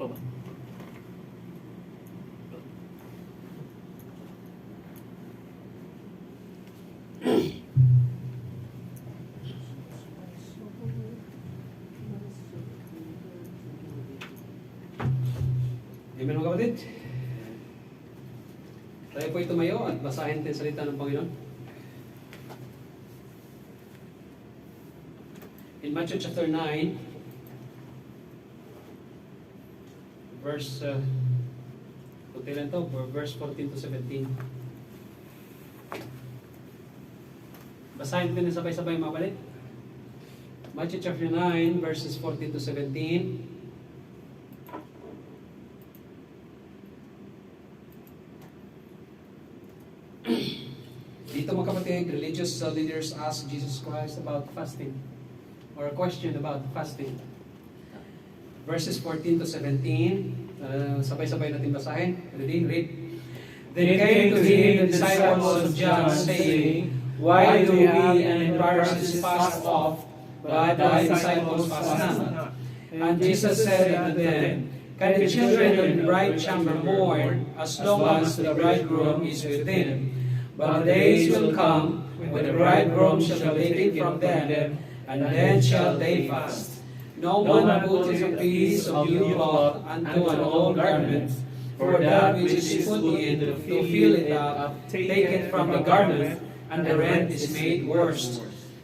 pa ba? Amen mga kapatid. Tayo po tumayo at basahin natin salita ng Panginoon. In Matthew chapter 9, verse 14 to 17. Basahin natin sabay-sabay mga kapatid. Matthew chapter 9, verses 14 to 17. Dito mga kapatid, religious leaders asked Jesus Christ about fasting, or a question about fasting. Verses 14 to 17, sabay-sabay natin basahin. Ready? Read. Then came to him the disciples of John, saying, Why do we and Pharisees fast off, but thy disciples fast not? And Jesus said unto them, Can the children of the bride chamber mourn, as long as the bridegroom is with them? But the days will come, when the bridegroom shall be taken from them, and then shall they fast. No one putteth a piece of new cloth unto an old garment, for that which is put in to fill it up, take it from the garment, and the rent is made worse.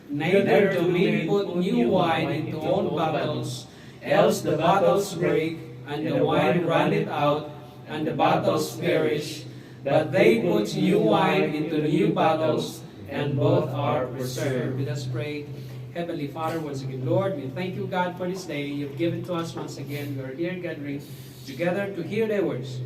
Neither do men put new wine into old bottles, else the bottles break, and the wine runneth out, and the bottles perish. But they put new wine into new bottles, and both are preserved. Let us pray. Heavenly Father, once again, Lord, we thank you, God, for this day you've given to us once again. We are here gathering together to hear thy words.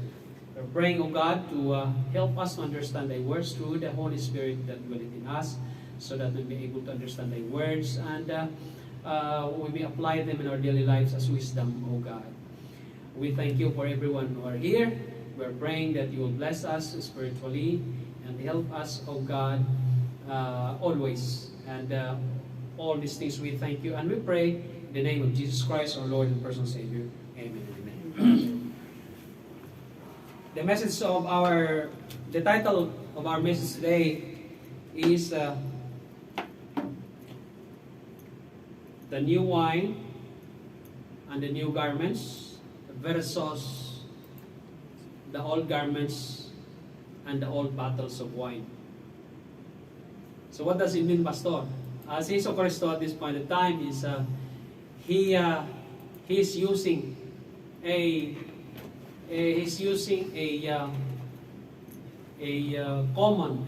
We're praying, O God, to help us to understand thy words through the Holy Spirit that dwelleth in us, so that we may be able to understand thy words, and we may apply them in our daily lives as wisdom, O God. We thank you for everyone who are here. We're praying that you will bless us spiritually and help us, O God, always. And all these things we thank you and we pray in the name of Jesus Christ, our Lord and personal Savior. Amen and amen. The title of our message today is the new wine and the new garments versus the old garments and the old bottles of wine. So what does it mean, Pastor? Si Jesus Christ at this point in time is he's using a common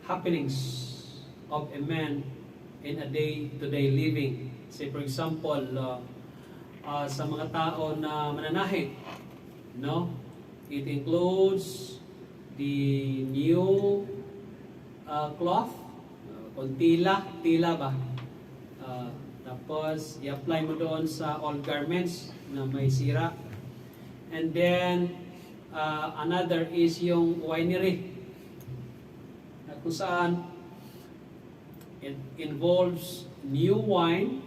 happenings of a man in a day-to-day living. Say for example, sa mga tao na mananahi, no? It includes the new cloth, kung tila ba? Tapos, i-apply mo doon sa old garments na may sira. And then, another is yung winery, kung saan it involves new wine,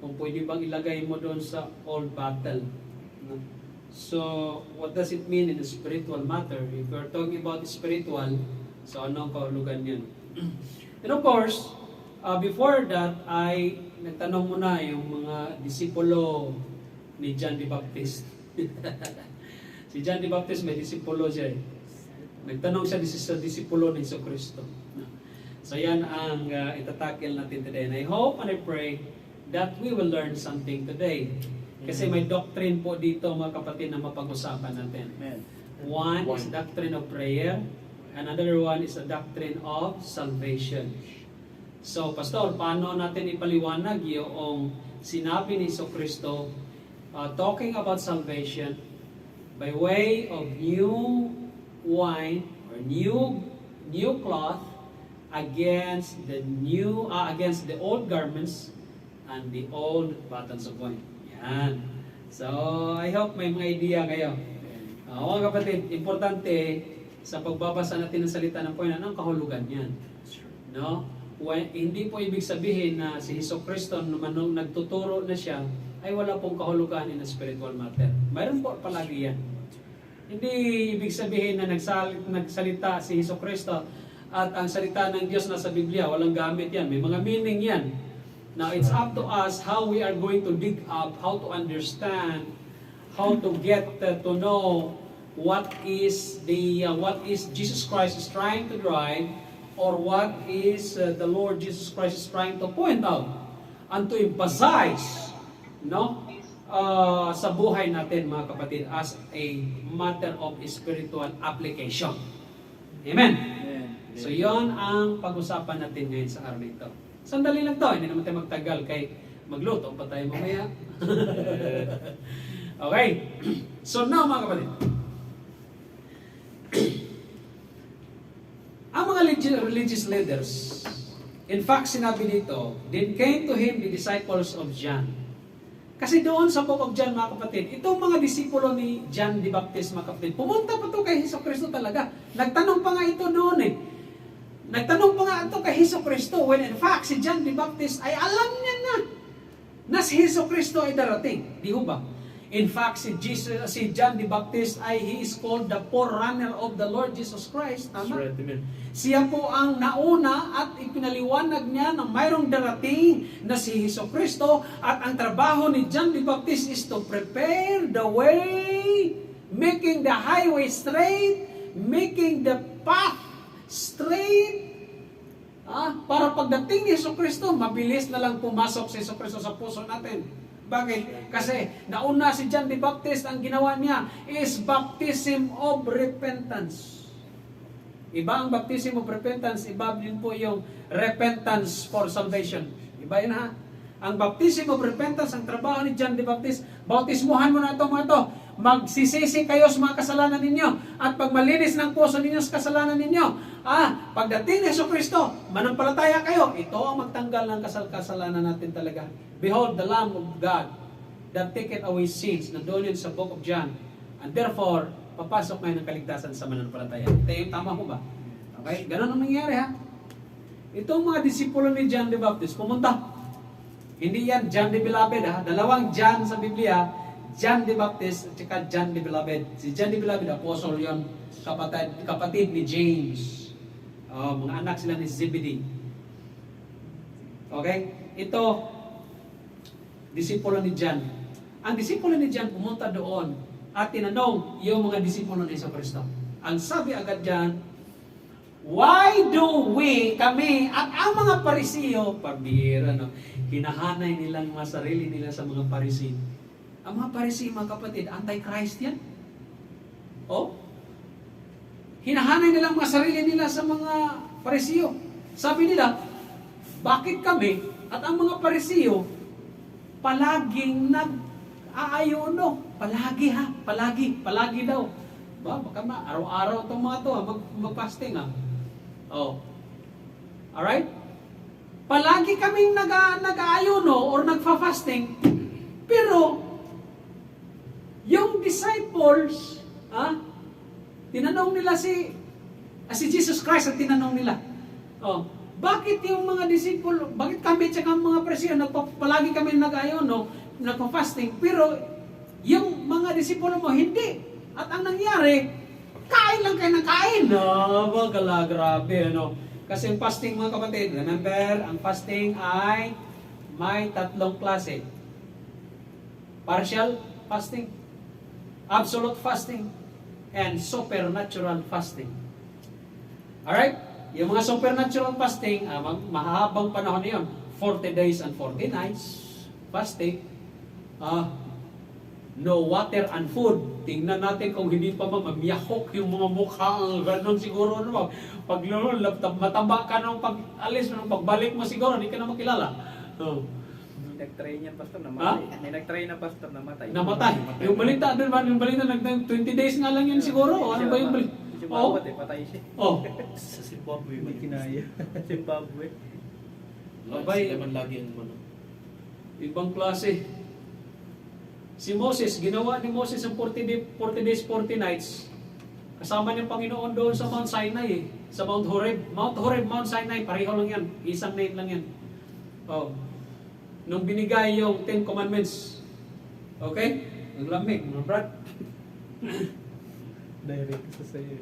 kung pwede bang ilagay mo doon sa old bottle. So, what does it mean in the spiritual matter? If we're talking about spiritual, so anong kahulugan yun? And of course, before that, ay nagtanong muna yung mga disipulo ni John the Baptist. Si John the Baptist may disipulo siya. Nagtanong siya sa disipulo ni Jesucristo. So yan ang itatakil natin today. And I hope and I pray that we will learn something today. Kasi may doctrine po dito mga kapatid na mapag-usapan natin. One is doctrine of prayer. Another one is a doctrine of salvation. So, Pastor, paano natin ipaliwanag yung sinabi ni Jesucristo talking about salvation by way of new wine or new cloth against the old garments and the old bottles of wine. Yan. So, I hope may mga idea kayo. Mga kapatid, importante sa pagbabasa natin ng salita ng Panginoon, ang kahulugan yan. No? Hindi po ibig sabihin na si Hesukristo naman nung nagtuturo na siya, ay wala pong kahulugan in a spiritual matter. Mayroon po palagi yan. Hindi ibig sabihin na nagsalita si Hesukristo at ang salita ng Diyos na sa Biblia, walang gamit yan. May mga meaning yan. Now, it's up to us how we are going to dig up, how to understand, how to get to know what is Jesus Christ is trying to drive, or what is the Lord Jesus Christ is trying to point out and to emphasize, no, sa buhay natin, mga kapatid, as a matter of spiritual application. Amen? So, yon ang pag-usapan natin ngayon sa araw nito. Sandali lang to, hindi naman tayo magtagal kay magluto pa tayo mamaya. Okay. So now, mga kapatid, ang mga religious leaders, in fact, sinabi dito, then came to him the disciples of John. Kasi doon sa book of John, mga kapatid, itong mga disipulo ni John the Baptist, mga kapatid, pumunta pa to kay Hesukristo talaga. Nagtanong pa nga ito doon eh. Nagtanong pa nga ito kay Hesukristo, when in fact, si John the Baptist ay alam niya na si Hesukristo ay darating. Di ba? In fact, si John the Baptist ay he is called the forerunner of the Lord Jesus Christ. Tama? Right, amen. Siya po ang nauna at ipinaliwanag niya na mayroong darating na si Hesukristo, at ang trabaho ni John the Baptist is to prepare the way, making the highway straight, making the path straight, para pagdating ni Hesukristo, mabilis na lang pumasok si Hesukristo sa puso natin. Bakit? Kasi nauna si John the Baptist, ang ginawa niya is baptism of repentance. Iba ang baptism of repentance, iba din po yung repentance for salvation. Iba yun ha. Ang baptism of repentance, ang trabaho ni John the Baptist, bautismuhan mo na ito mga ito. Magsisisi kayo sa mga kasalanan ninyo. At pag malinis ng puso ninyo sa kasalanan ninyo, pagdating ni Hesukristo, manampalataya kayo. Ito ang magtanggal ng kasalanan natin talaga. Behold, the Lamb of God that taketh away sins. Nandoon yun sa book of John. And therefore, papasok ngayon ng kaligtasan sa mananampalataya. Ito yung tama ko ba? Okay? Ganun ang nangyari ha. Itong mga disipulo ni John the Baptist, pumunta. Hindi yan John the Beloved ha. Dalawang John sa Biblia, John the Baptist at saka John the Beloved. Si John the Beloved, apostle yon, kapatid ni James. Mga anak sila ni Zebedee. Okay? Ito, disipulo ni John. Ang disipulo ni John pumunta doon at tinanong yung mga disipulo ni Hesukristo. Ang sabi agad dyan, why do kami, at ang mga Parisiyo, pabira, no? Hinahanay nilang mga sarili nila sa mga Parisiyo. Ang mga Parisiyo, mga kapatid, anti-Christ yan. Hinahanay nilang mga sarili nila sa mga Parisiyo. Sabi nila, bakit kami at ang mga Parisiyo palaging nag-aayuno? Palagi daw. Baka araw-araw itong mga to, mag-fasting Alright? Palagi kaming nag-aayuno or nagfa-fasting, pero yung disciples, tinanong nila si Jesus Christ at tinanong nila, bakit yung mga disipulo, bakit kami at mga Parisiyo, palagi kami nag-aayuno, nagpa-fasting, pero yung mga disipulo mo, hindi. At ang nangyari, kain lang kayo ng kain. Grabe, Kasi ang fasting, mga kapatid, remember, ang fasting ay may tatlong klase. Partial fasting, absolute fasting, and supernatural fasting. Alright? Yung mga supernatural fasting, mahabang panahon na yun. 40 days and 40 nights fasting. No water and food. Tingnan natin kung hindi pa mamiyahok yung mga mukha. Ganon siguro. Pag mataba ka nung pag-alis, nung pagbalik mo siguro, hindi ka na makilala. Nag-try niya pastor, namatay. May nag-try na pastor, namatay. Yung balita, yung balita, 20 days nga lang yun siguro. Ano ba yung balita? Patay siya. Sa Zimbabwe, May kinaya. Zimbabwe. Abay, naman lagi ang ibang klase. Si Moses, ginawa ni Moses ang 40 days, 40 nights. Kasama niyang Panginoon doon sa Mount Sinai sa Mount Horeb. Mount Horeb, Mount Sinai, pareho lang yan. Isang name lang yan. Oh. Nung binigay yung 10 Commandments. Okay? Ang lamig, mga brad. Direct sa sa'yo.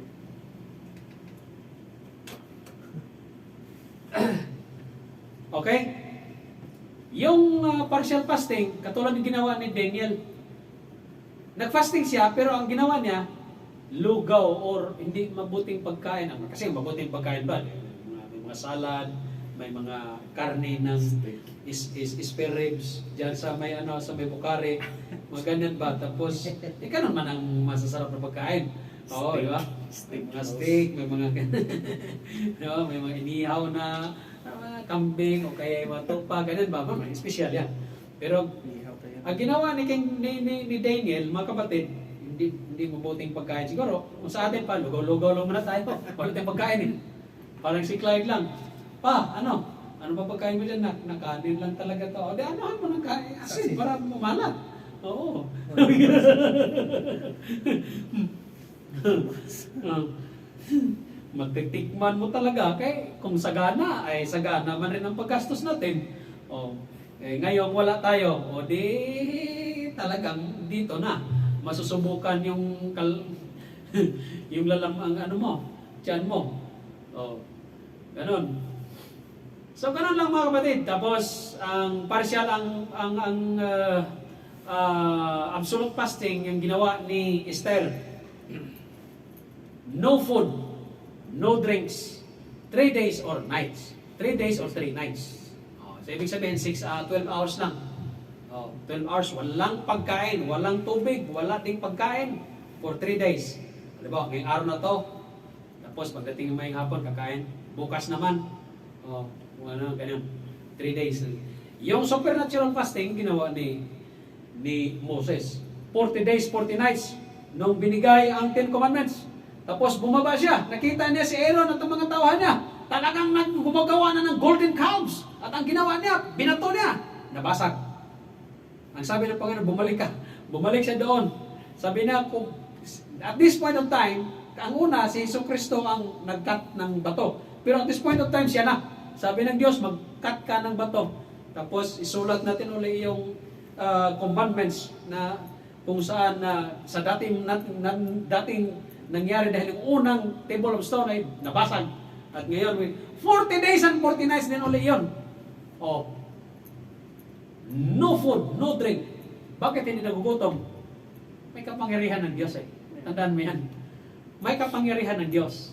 Okay? Yung partial fasting, katulad ng ginawa ni Daniel. Nag-fasting siya, pero ang ginawa niya, lugaw or hindi mabuting pagkain. Kasi mabuting pagkain ba? May mga salad, may mga karne ng spare ribs, dyan sa may sa may bukari, mga ganyan ba? Tapos, ikaw naman ang masasarap na pagkain. Oo, di ba? May mga steak, may mga diba? May mga inihaw na kambing o kaya yung mga tupa, ganyan ba? May special yan. Pero, ang ginawa ni Daniel, mga kapatid, hindi mabuting pagkain. Siguro, kung sa atin pa, lugaw-lugaw lang muna tayo. Wala tayong pagkain eh. Parang si Clyde lang. Pa, ano ba pagkain mo dyan? Nakanin lang talaga to. O di, anohan mo ng kain. Asin, para mumalat. Oo. Magtitikman mo talaga. Kaya kung sagana, ay sagana man rin ang paggastos natin. O, ngayon wala tayo. O di, talagang dito na. Masusubukan yung yung lalamang mo, tiyan mo. O, ganun. So ganun lang mga kapatid. Tapos ang partial ang absolute fasting yung ginawa ni Esther. No food, no drinks, 3 days or nights. 3 days or 3 nights. So ibig sabihin 12 hours lang. 12 hours, walang pagkain, walang tubig, wala ding pagkain for 3 days. Diba, ngayong araw na to, tapos pagdating ng mayang hapon, kakain. Bukas naman, ganyan, 3 days. Yung supernatural fasting, ginawa ni Moses. 40 days, 40 nights, nung binigay ang 10 Commandments. Tapos bumaba siya, nakita niya si Aaron at ang mga tauhan niya. Talagang gumagawa na ng golden calves. At ang ginawa niya, binato niya, nabasag. Ang sabi ng Panginoon, bumalik ka. Bumalik siya doon. Sabi niya, at this point of time, ang una, si Jesucristo ang nag-cut ng bato. Pero at this point of time, siya na. Sabi ng Diyos, mag-cut ka ng bato. Tapos, isulat natin ulit yung commandments na kung saan sa dating nangyari dahil yung unang table of stone ay nabasag. At ngayon, 40 days and 40 nights din ulit yun. No food, no drink. Bakit hindi nagugutom? May kapangyarihan ng Diyos eh. Tandaan mo yan. May kapangyarihan ng Diyos.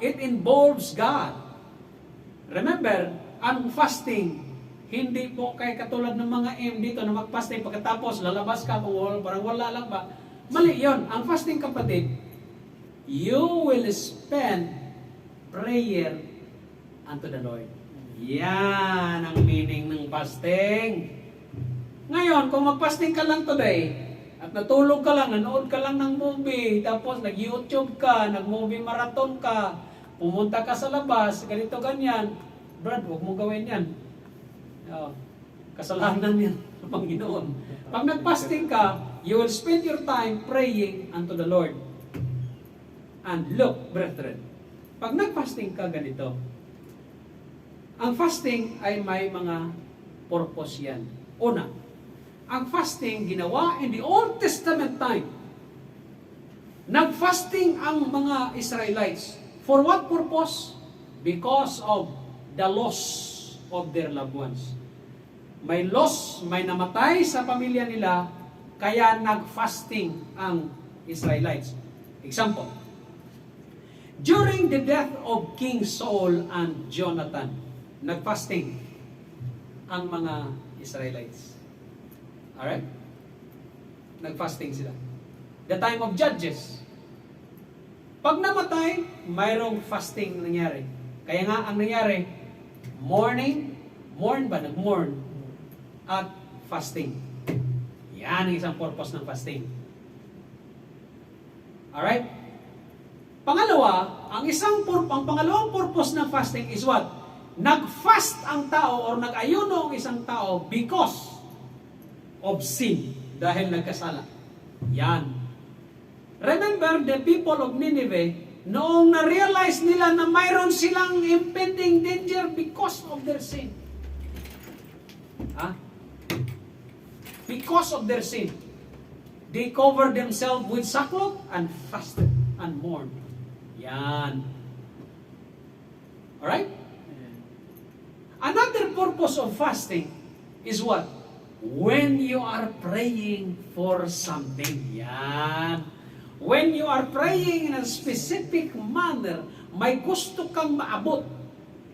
It involves God. Remember, ang fasting, hindi po kay katulad ng mga dito na mag-fasting pagkatapos lalabas ka kung parang wala lang ba. Mali yun. Ang fasting kapatid, you will spend prayer unto the Lord. Yan ang meaning ng fasting. Ngayon, kung mag-fasting ka lang today, at natulog ka lang, nanood ka lang ng movie, tapos nag-YouTube ka, nag-movie marathon ka, pumunta ka sa labas, ganito ganyan, Brad, huwag mong gawin yan. Kasalanan yan sa Panginoon. Pag nag-fasting ka, you will spend your time praying unto the Lord. And look, brethren, pag nag-fasting ka ganito, ang fasting ay may mga purpose yan. Una, ang fasting ginawa in the Old Testament time. Nag-fasting ang mga Israelites. For what purpose? Because of the loss of their loved ones. May loss, may namatay sa pamilya nila, kaya nag-fasting ang Israelites. Example, during the death of King Saul and Jonathan, nag-fasting ang mga Israelites. Alright? Nag-fasting sila. The time of Judges. Pag namatay, mayroong fasting nangyari. Kaya nga, ang nangyari, nag-mourn, at fasting. Yan ang isang purpose ng fasting. Alright? Pangalawa, ang pangalawang purpose ng fasting is what? Nag-fast ang tao or nag-ayuno ang isang tao because of sin, dahil nagkasala. Yan. Remember, the people of Nineveh, noong na-realize nila na mayroon silang impending danger because of their sin. Because of their sin, they covered themselves with sackcloth and fasted and mourned. Yan. Alright? Another purpose of fasting is what? When you are praying for something. Yan. When you are praying in a specific manner, may gusto kang maabot,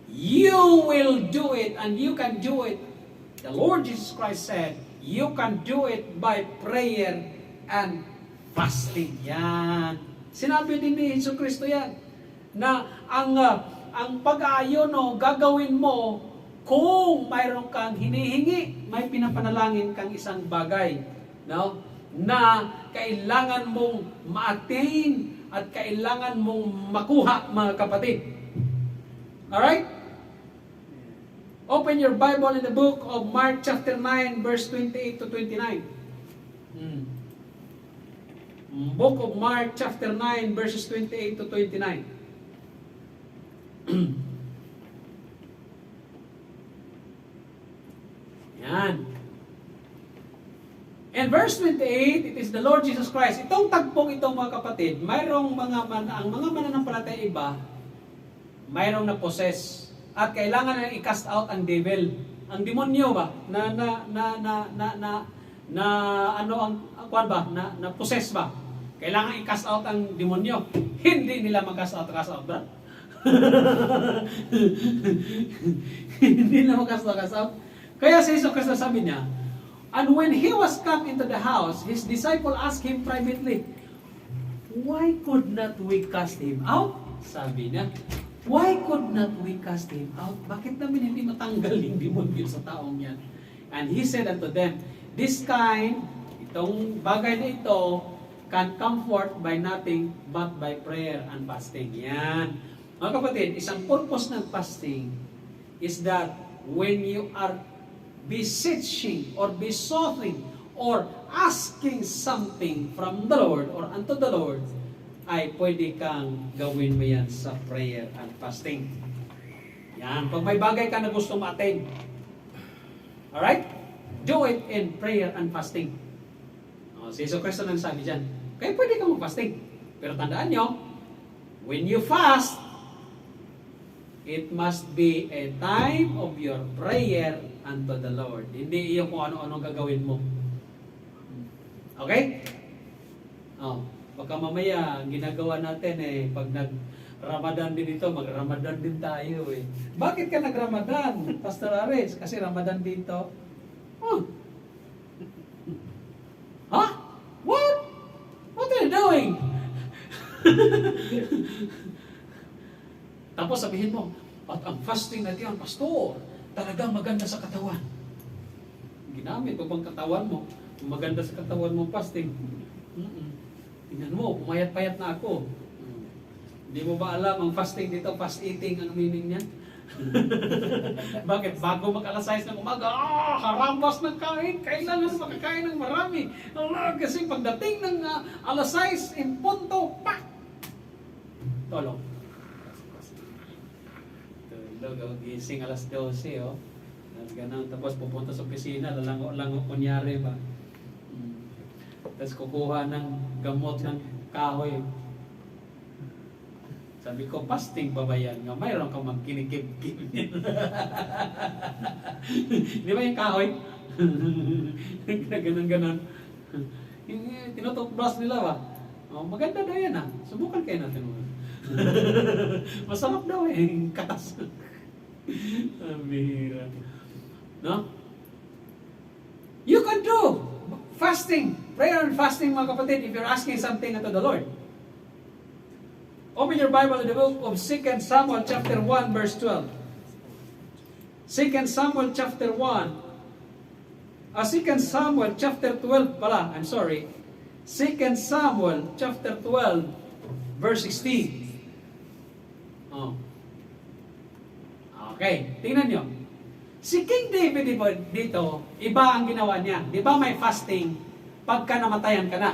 you will do it and you can do it. The Lord Jesus Christ said, you can do it by prayer and fasting. Yan. Sinabi din ni Hesus Kristo yan, na ang pag-aayon gagawin mo kung mayroon kang hinihingi, may pinapanalangin kang isang bagay, no? Na kailangan mong ma-attain at kailangan mong makuha, mga kapatid. Alright? Open your Bible in the book of Mark chapter 9 verse 28 to 29. Book of Mark chapter 9 verses 28 to 29. Yan. And verse 28, it is the Lord Jesus Christ. Itong tagpong itong mga kapatid, mayroong ang mga mananampalataya iba, mayroong na possess at kailangan na i-cast out ang devil. Ang demonyo ba na possess ba? Kailangan i-cast out ang demonyo. Hindi nila mag-cast out ba? Hindi nila mag-cast out. Kaya sa Hesus Kristo sabi niya, and when he was come into the house, his disciple asked him privately, why could not we cast him out? Sabi niya, why could not we cast him out? Bakit namin hindi matanggal yung demonyo sa taong yan? And he said unto them, this kind, itong bagay na ito, can come forth by nothing but by prayer and fasting. Yan. Mga kapatid, isang purpose ng fasting is that when you are beseeching or besoughing or asking something from the Lord or unto the Lord, ay pwede kang gawin mo yan sa prayer and fasting. Yan. Pag may bagay ka na gusto ma-attain, alright? Do it in prayer and fasting. Si Hesus Kristo nang sabi dyan, kaya pwede kang mag-fasting. Pero tandaan nyo, when you fast, it must be a time of your prayer unto the Lord. Hindi iyo kung ano-ano gagawin mo. Okay? Baka mamaya, ginagawa natin pag nag-Ramadan din ito, mag-Ramadan din tayo Bakit ka nag-Ramadan, Pastor Ares? Kasi Ramadan dito. What? What are you doing? Tapos sabihin mo, at ang fasting na diyan, Pastor, talagang maganda sa katawan. Ginamit mo bang katawan mo? Maganda sa katawan mo fasting. Tingnan mo, pumayat-payat na ako. Hindi mo ba alam ang fasting dito, fast eating, ang meaning niyan? Bakit? Bago mag-alas 6 ng umaga, harambas ng kain, kailangan makakain ng marami. Kasi pagdating ng alas 6, in punto, pak! Tolong. Gising alas 12, Ganun. Tapos pupunta sa opisina, lalango kunyari ba. Tapos kukuha ng gamot ng kahoy. Sabi ko, fasting ba ba yan? Nga mayroon kang magkinikip-kip. Di ba yung kahoy? Ganun-ganun. Tinututbrush nila ba? Maganda daw yan Subukan kayo natin mo. Masarap daw katas. Bihira. No? You can do fasting, prayer and fasting, mga kapatid, if you're asking something unto the Lord. Open your Bible in the book of 2 Samuel chapter 1 verse 12. 2 Samuel chapter 1. 2 Samuel chapter 12 pala, I'm sorry. 2 Samuel chapter 12 verse 16. Okay, tingnan nyo. Si King David dito, iba ang ginawa niya. Di ba may fasting pagka namatayan ka na?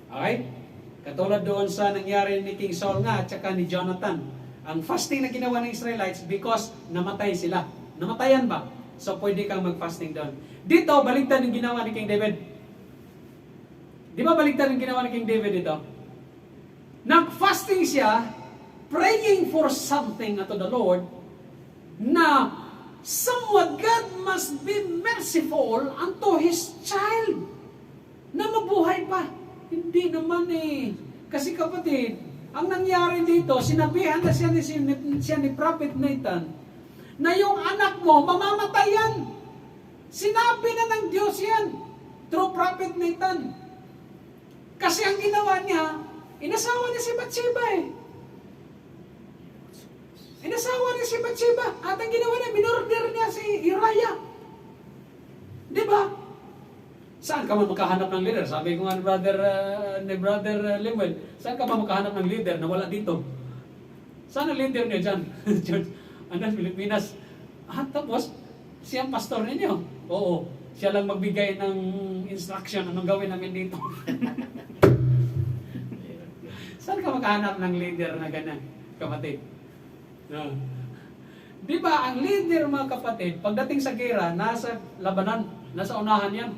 Okay? Katulad doon sa nangyari ni King Saul nga at saka ni Jonathan. Ang fasting na ginawa ng Israelites because namatay sila. Namatayan ba? So pwede kang mag-fasting doon. Dito, baligtad yung ginawa ni King David. Di ba baligtad yung ginawa ni King David dito? Nag-fasting siya, praying for something unto the Lord, na somewhat God must be merciful unto His child, na mabuhay pa. Hindi naman eh. Kasi kapatid, ang nangyari dito, sinabihan na siya ni Prophet Nathan, na yung anak mo, mamamatay yan. Sinabi na ng Diyos yan, through Prophet Nathan. Kasi ang ginawa niya, inasawa niya si Bathsheba eh. Inasawa niya si Bathsheba. At ang ginawa niya, minorder niya si Uriah. Di ba? Saan ka man makahanap ng leader? Sabi ko nga ni Brother Lemuel, saan ka man makahanap ng leader na wala dito? Saan ang leader niyo dyan? Church, Pilipinas. Tapos, siya ang pastor ninyo. Oo, siya lang magbigay ng instruction anong gawin namin dito. Saan ka makahanap ng leader na ganyan, kapatid? No. Di ba, ang leader mga kapatid, pagdating sa gera, nasa labanan, nasa unahan yan.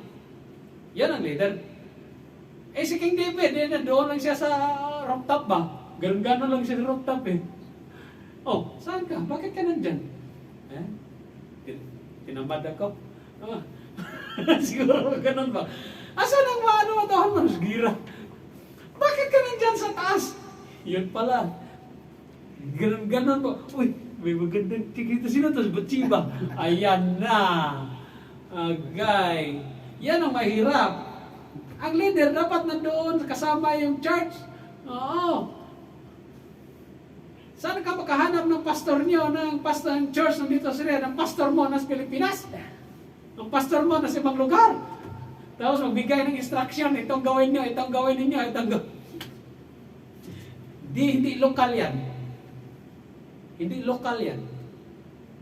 Yan ang leader. Eh si King David, doon lang siya sa rooftop ba? Ganun-ganon lang siya sa rooftop eh. Oh, saan ka? Bakit ka nandyan? Tinambad ako. Siguro ganun ba? Asan ang matahan mo? Gira. Bakit ka nandyan sa taas? Yun pala. Ganun ba? Uy, may magandang tikita. Sino to? Bathsheba. Ayan na. Agay. Yan ang mahirap. Ang leader dapat nandoon kasama yung church. Oo. Saan ka makahanap ng pastor niyo, ng pastor ng church nandito sila, ng pastor mo nasa Pilipinas? Ng pastor mo nasa ibang lugar? Tapos magbigay ng instruction, itong gawin niyo, itong gawin ninyo, itong gawin. Hindi lokal yan. Hindi lokal yan.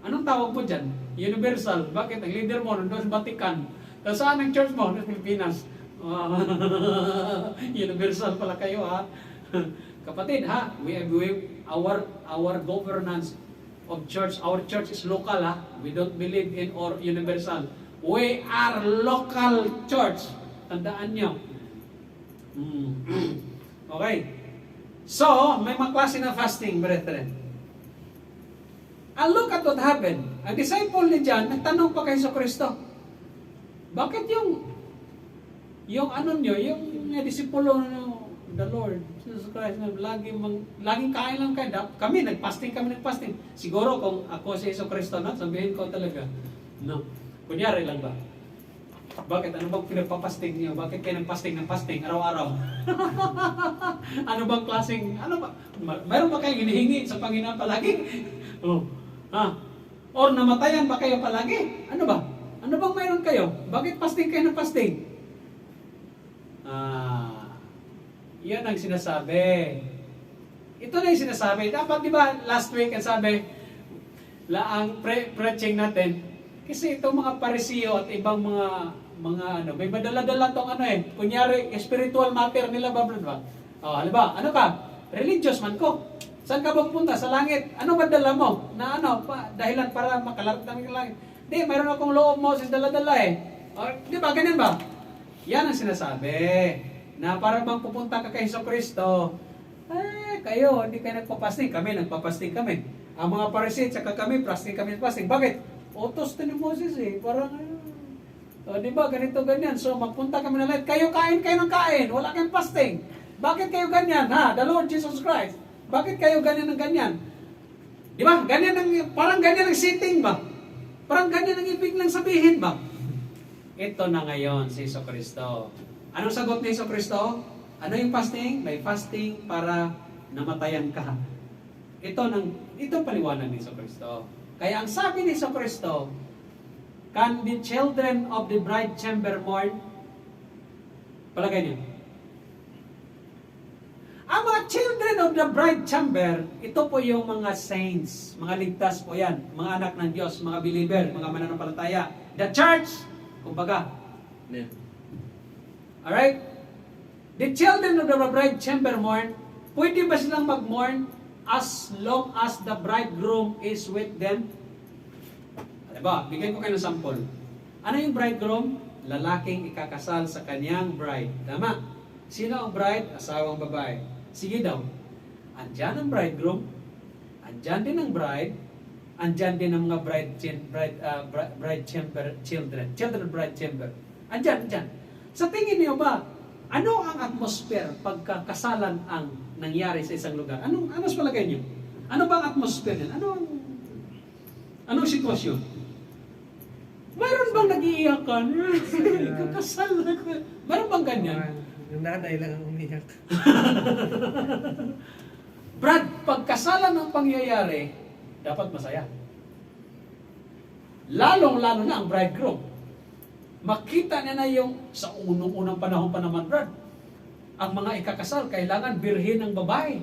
Anong tawag po dyan? Universal. Bakit? Ang leader mo nandun sa Vatican. Tapos saan ang church mo? Nasa Pilipinas. Universal pala kayo ha. Kapatid ha, our governance of church, our church is local ha. We don't believe in or universal. We are local church. Tandaan nyo. Okay. So, may mga klase ng fasting, brethren. And look at what happened. Ang disciple ni John, nagtanong pa kay Jesucristo. Bakit yung ano nyo, yung disipulo nyo, the Lord, Jesus Christ, laging kain lang kayo. Kami, nagpasting. Siguro kung ako si Jesucristo na, sabihin ko talaga, no. Kunyari lang ba? Bakit? Ano bang pinagpapasting niyo? Bakit kayo nagpasting ng pasting araw-araw? Ano bang klaseng, mayroon ba kayong hinihingi sa Panginoon palagi? Oh. Or namatayan ba kayo palagi? Ano ba? Ano bang mayroon kayo? Bakit pasting kayo ng pasting? Yan ang sinasabi. Ito na yung sinasabi. Dapat, di ba, last week, ang sabi, ang preaching natin, kasi itong mga parisiyo at ibang mga may madala-dala tong kunyari, spiritual matter nila ba? Halimbawa, ano ka? Religious man ko. Saan ka bang punta? Sa langit. Ano ba dala mo? Na dahilan para makalarap ng langit. Di, mayroon akong loob mo sa dala-dala eh. Di ba, ganyan ba? Yan ang sinasabi. Na para bang pupunta ka kay Jesucristo, kayo, hindi kayo nagpapasting. Kami, nagpapasting kami. Ang mga Pharisee, tsaka kami, pasting kami pasting. Bakit? Utos to ni Moses eh. Parang, di ba, ganito, ganyan. So, magpunta kami na lahat. Kayo kain ng kain. Wala kayong fasting. Bakit kayo ganyan? The Lord Jesus Christ. Bakit kayo ganyan ng ganyan? Di ba? Parang ganyan ang setting ba? Parang ganyan ang ibig lang sabihin ba? Ito na ngayon si Jesucristo. Anong sagot ni Jesucristo? Ano yung fasting? May fasting para namatayan ka. Ito paliwanag ni Jesucristo. Kaya ang sabi ni Jesucristo, can the children of the bride chamber mourn? Palagay niyo. Ang mga children of the bride chamber, ito po yung mga saints, mga ligtas po yan, mga anak ng Diyos, mga believer, mga mananampalataya. The church, kumbaga. Yeah. Alright? The children of the bride chamber mourn. Pwede ba silang mag-mourn as long as the bridegroom is with them? Diba? Bigyan ko kayo ng sample. Ano yung bridegroom? Lalaking ikakasal sa kanyang bride. Tama? Sino ang bride? Asawang babae. Sige daw. Andyan ang bridegroom. Andyan din ang bride. Andyan din ang mga bride chamber children. Children of bride chamber. Andyan. Sa tingin niyo ba, ano ang atmosphere pagka kasalan ang nangyari sa isang lugar? Ano sa palagay niyo? Ano ba ang atmosphere niyan? Anong sitwasyon? Mayroon bang nag-iiyakan? Kakasal na ko. Mayroon bang ganyan? Yung nanay lang ang umiyak. Brad, pagkasalan ng pangyayari, dapat masaya. Lalong-lalo na ang bridegroom. Makita niya na yung sa unang panahon pa naman, Brad. Ang mga ikakasal, kailangan birhen ng babae.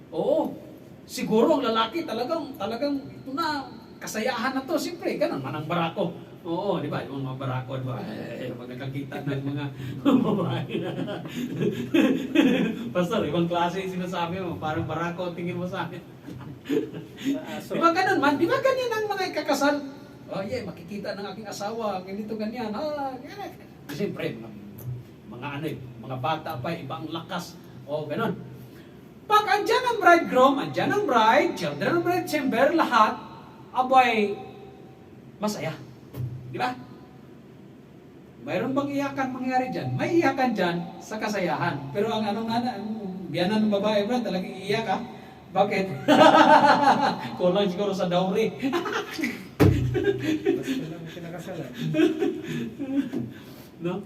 Oo. Siguro ang lalaki talagang ito na, kasayahan na to. Siyempre, ganun, manang barako. Oo, di ba? Yung mga barako, di ba? Pag nakakita ng mga babae na. Pastor, ibang klase yung sinasabi mo. Parang barako, tingin mo sa akin. Di ba ganun man? Di ba ganyan ang mga ikakasal? Oh yeah, makikita ng aking asawa, ganito ganyan. Ganyan. Siyempre, mga bata pa, ibang lakas. Ganun. Pag andyan ang bridegroom, andyan ang bride, children of bride chamber, lahat, abay, masaya. Di ba? Mayroon bang iyakan mangyari dyan? May iyakan dyan sa kasayahan. Pero ang biyanan ng babae, Brad, talagang iiyak ka. Bakit? Kulang siguro sa dowry. Basta lang kinakasalan. No?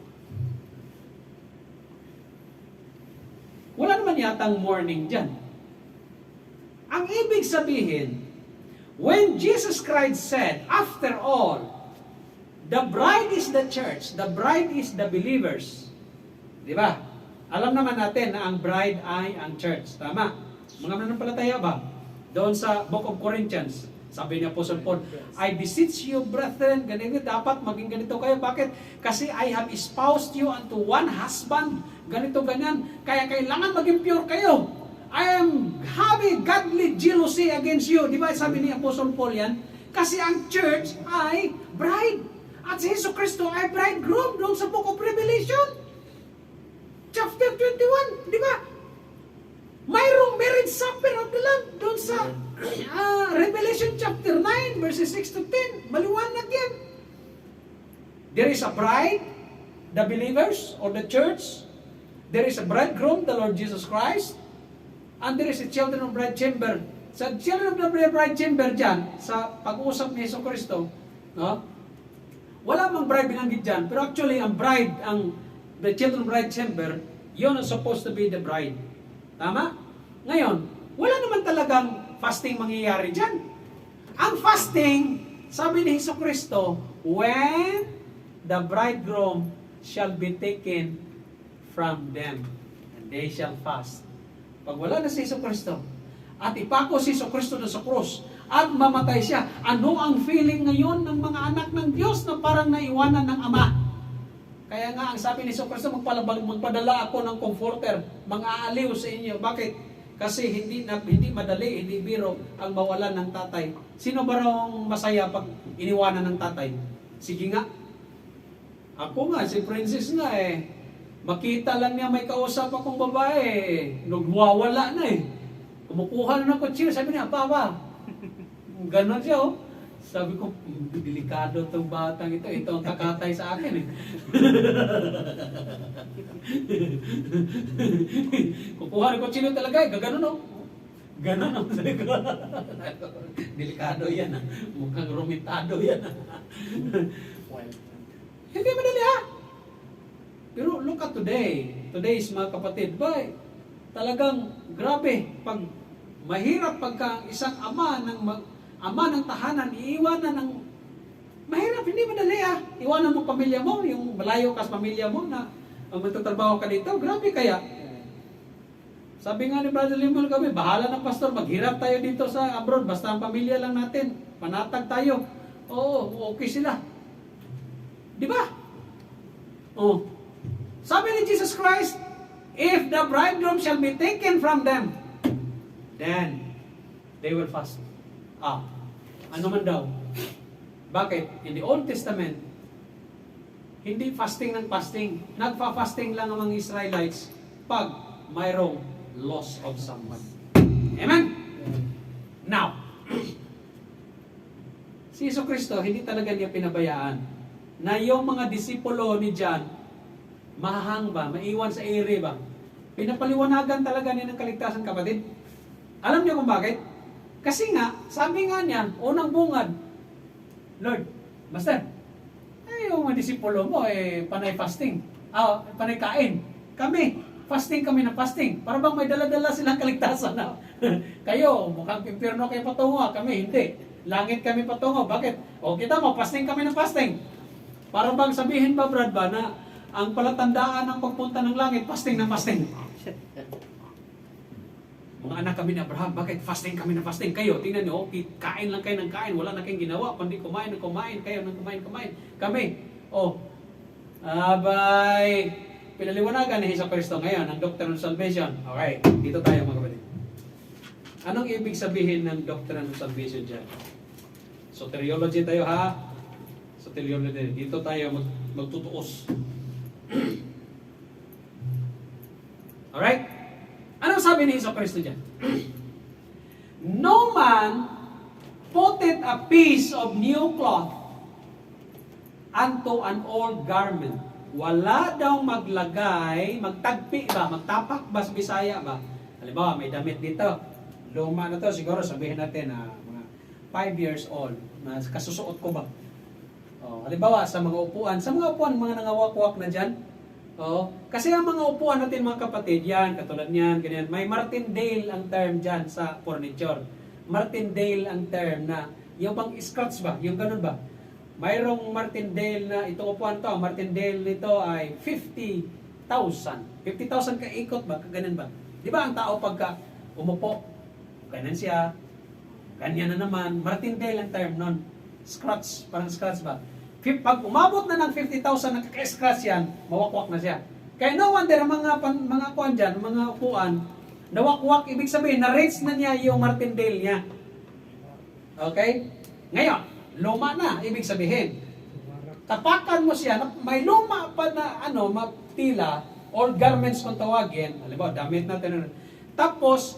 Wala naman yatang mourning dyan. Ang ibig sabihin, when Jesus Christ said, after all, the bride is the church, the bride is the believers. Di ba? Alam naman natin na ang bride ay ang church. Tama? Mga mananampalataya ba? Doon sa Book of Corinthians, sabi ni Apostle Paul, I beseech you, brethren, ganito, dapat maging ganito kayo. Bakit? Kasi I have espoused you unto one husband, ganito, ganyan. Kaya kailangan maging pure kayo. I am having godly jealousy against you. Di ba sabi ni Apostle Paul yan? Kasi ang church ay bride. At si Jesu Cristo ay bridegroom doon sa Book of Revelation. Chapter 21, di ba? Mayroong marriage supper of the Lamb doon sa Revelation chapter 9, verses 6 to 10. Maliwanag yan. There is a bride, the believers or the church. There is a bridegroom, the Lord Jesus Christ. And there is a children of bride chamber. Sa children of the bride chamber dyan, sa pag-uusap ni Jesu Cristo, no? Wala mang bride binanggit dyan. Pero actually, ang bride, the children of bride chamber, yun is supposed to be the bride. Tama? Ngayon, wala naman talagang fasting mangyayari dyan. Ang fasting, sabi ni Jesu Cristo, when the bridegroom shall be taken from them, and they shall fast. Pag wala na si Jesu Cristo, at ipako si Jesu Cristo na sa krus, at mamatay siya, ano ang feeling ngayon ng mga anak ng Diyos na parang naiwanan ng Ama? Kaya nga, ang sabi ni Jesu Cristo, magpadala ako ng comforter, mang-aaliw sa inyo. Bakit? Kasi hindi madali, hindi biro ang mawalan ng tatay. Sino ba raw masaya pag iniwanan ng tatay? Sige nga. Ako nga, si Princess nga makita lang niya may kausap akong babae, nagwawala na Kumukuha na ng kutsilyo, sabi niya, Papa, ganon siya Sabi ko, delikado itong batang ito ang kakatay sa akin Kukuha ng kutsilyo talaga gaganon Ganon sabi ko. Delikado yan Mukhang rumitado yan Hindi madali Pero look at today. Today's mga kapatid, talagang grabe. Pag mahirap pagka isang ama ng tahanan, iiwanan ng mahirap, hindi madali Iwanan mo pamilya mo, yung malayo ka sa pamilya mo na magtatrabaho ka dito. Grabe kaya. Sabi nga ni Brother Limon kami, bahala ng pastor, maghirap tayo dito sa abroad, basta ang pamilya lang natin. Panatag tayo. Oo, okay sila. Di ba? Sabi ni Jesus Christ, if the bridegroom shall be taken from them, then they will fast. Ano man daw? Bakit? In the Old Testament, hindi fasting ng fasting. Nagfa-fasting lang ang mga Israelites pag mayroong loss of someone. Amen? Now, si Jesucristo, hindi talaga niya pinabayaan na yung mga disipulo ni John, mahahang ba, maiwan sa ere ba? Pinapaliwanagan talaga niya ng kaligtasan, kapatid. Alam niyo kung bakit? Kasi nga, sabi nga niya, unang bungad, Lord, Master, yung mga disipulo mo, panay fasting. Panay kain. Kami, fasting kami ng fasting. Para bang may dala-dala silang kaligtasan na kayo, mukhang impyerno kayo patungo, kami hindi. Langit kami patungo. Bakit? O kita mo, fasting kami ng fasting. Para bang sabihin ba, Brad, ba, na ang palatandaan ng pagpunta ng langit, fasting ng fasting. Mga anak kami ni Abraham, bakit fasting kami ng fasting? Kayo, tingnan nyo, kain lang kayo ng kain, wala na kayong ginawa, kundi kumain ng kumain, kayo ng kumain. Kami, abay, pinaliwanagan ni Jesucristo ngayon, ang doctrine of salvation. Okay, dito tayo mga kapatid. Anong ibig sabihin ng doctrine of salvation dyan? Soteriology tayo ha? Soteriology, dito tayo magtutuos. Alright? Anong sabi ni Jesucristo dyan? No man putteth a piece of new cloth unto an old garment. Wala daw maglagay, magtagpi ba, magtapak ba sa Bisaya ba? Halimbawa, may damit dito. Luma na to, siguro sabihin natin na mga 5 years old, na kasusuot ko ba? Halimbawa, sa mga upuan, mga nangawakwak na dyan, kasi ang mga upuan natin mga kapatid, yan, katulad niyan, ganyan. May martindale ang term dyan sa furniture. Martindale ang term na, yung bang scratch ba? Yung ganun ba? Mayroong martindale na, itong upuan to, martindale nito ay 50,000. 50,000 ka ikot ba? Ganun ba? Di ba ang tao pagka umupo, ganun siya, ganyan na naman, martindale ang term nun. Scratch, parang scratch ba? Pag umabot na ng 50,000 nakaka-scratch yan, mawakwak na siya. Kaya no wonder, mga kuan dyan, mga upuan, nawakwak, ibig sabihin, na-reach na niya yung martindale niya. Okay? Ngayon, luma na, ibig sabihin. Tapakan mo siya, may luma pa na, tila, or garments kung tawagin, halimbawa, damit natin. Tapos,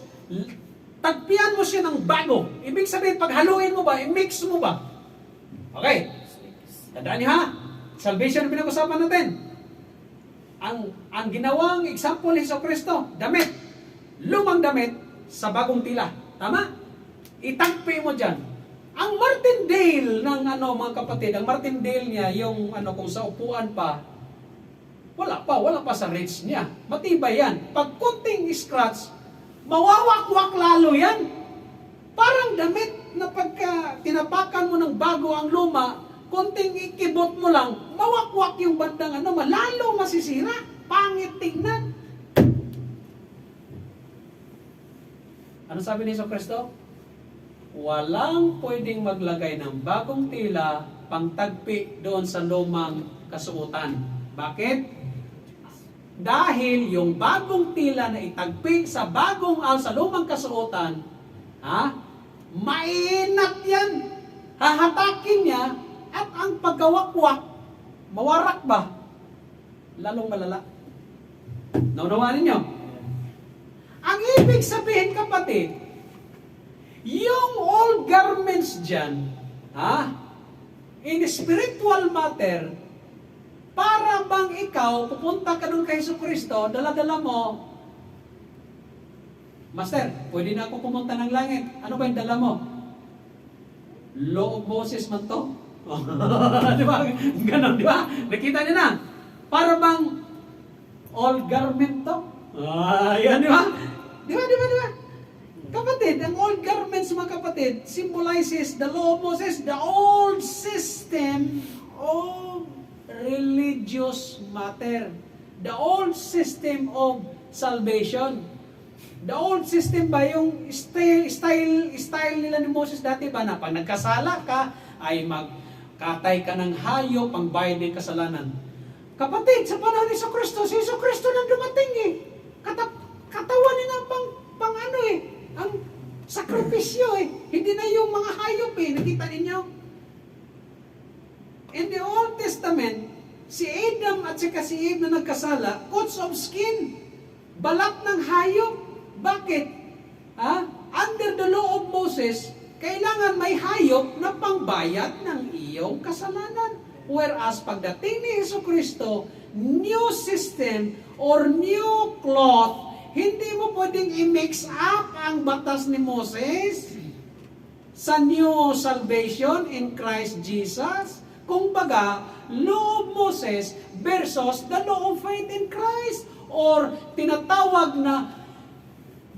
tagpian mo siya ng bago. Ibig sabihin, pag haluin mo ba, i-mix mo ba? Okay. Tandaan niyo ha, salvation ang pinag-usapan natin. Ang ginawang example ni Jesucristo, damit, lumang damit sa bagong tila. Tama? Itagpi mo dyan. Ang martindale ng mga kapatid, ang martindale niya, yung kung sa upuan pa, wala pa sa reach niya. Matibay yan. Pag kunting scratch, mawawakwak lalo yan. Parang damit na pagka tinapakan mo ng bago ang luma, konting ikibot mo lang, mawakwak yung bandang lalo masisira. Pangit tingnan. Ano sabi ni Jesucristo? Walang pwedeng maglagay ng bagong tila pangtagpi doon sa lumang kasuotan. Bakit? Dahil yung bagong tila na itagpi sa lumang kasuotan, mainat yan. Hahatakin niya. At ang pagkawakwak, mawarak ba? Lalong malala. Naunawaan ninyo? Ang ibig sabihin, kapatid, yung old garments dyan, in spiritual matter, para bang ikaw, pupunta ka doon kay Jesucristo, dala-dala mo, Master, pwede na ako pumunta ng langit. Ano ba yung dala mo? Law of Moses man to? Di ba? Ganon, di ba? Nakita niyo na. Para bang all garment to? Yan, di ba? Di ba? Kapatid, ang old garments, mga kapatid, symbolizes the law of Moses, the old system of religious matter. The old system of salvation. The old system ba, yung style nila ni Moses dati ba, na pag nagkasala ka, ay katay ka ng hayop pang bayad ng kasalanan. Kapatid, sa panahon ni Jesucristo, si Jesucristo nang dumating Katawan nila pang ano eh, ang sakripisyo eh. Hindi na yung mga hayop eh. Nakita ninyo? In the Old Testament, si Adam at saka si Eve na nagkasala, coats of skin, balat ng hayop. Bakit? Under the law of Moses, kailangan may hayop na pangbayad ng iyong kasalanan. Whereas pagdating ni Jesucristo, new system or new cloth, hindi mo pwedeng i-mix up ang batas ni Moses sa new salvation in Christ Jesus. Kung baga, law of Moses versus the law of faith in Christ, or tinatawag na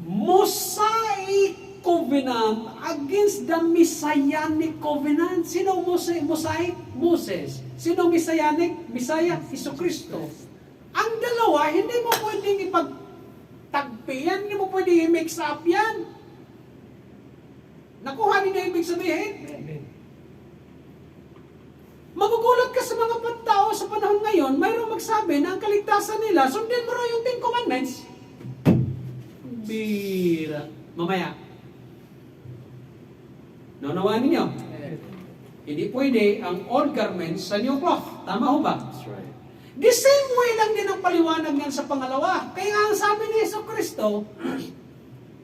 Mosaic covenant against the Messianic covenant. Sino Mosaic? Moses. Sino Messianic? Messiah, Jesucristo. Ang dalawa, hindi mo pwedeng ipagtagpi yan, hindi mo pwedeng i-mix up yan. Nakuha ninyo ibig sabihin? Amen. Magugulat ka sa mga tao sa panahon ngayon, mayroong magsabi na ang kaligtasan nila, sundin mo raw yung 10 Commandments. Bira. Mamaya. Naunawaan ninyo? Hindi pwede ang old garments sa new cloth. Tama ho ba? That's right. The same way lang din ang paliwanag niyan sa pangalawa. Kaya nga ang sabi ni Jesucristo,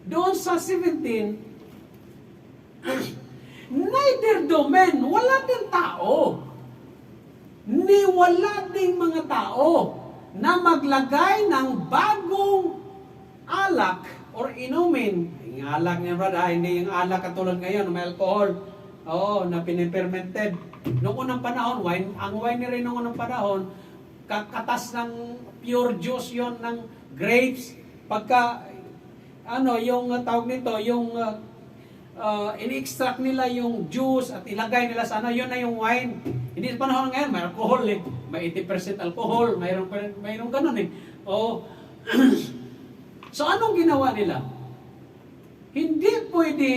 doon sa 17, neither do men, wala din tao, ni wala ding mga tao na maglagay ng bagong alak or inumin. Yung alak niya, brother, hindi yung alak katulad ngayon, may alcohol. Na pinipermented. Noong unang panahon, ang wine rin noong unang panahon, katas ng pure juice yon ng grapes. Pagka, yung tawag nito, yung ini-extract nila yung juice at ilagay nila sa yun na yung wine. Hindi sa panahon ngayon, may alcohol eh. May 80% alcohol, mayroong ganun eh. So anong ginawa nila? Hindi pwede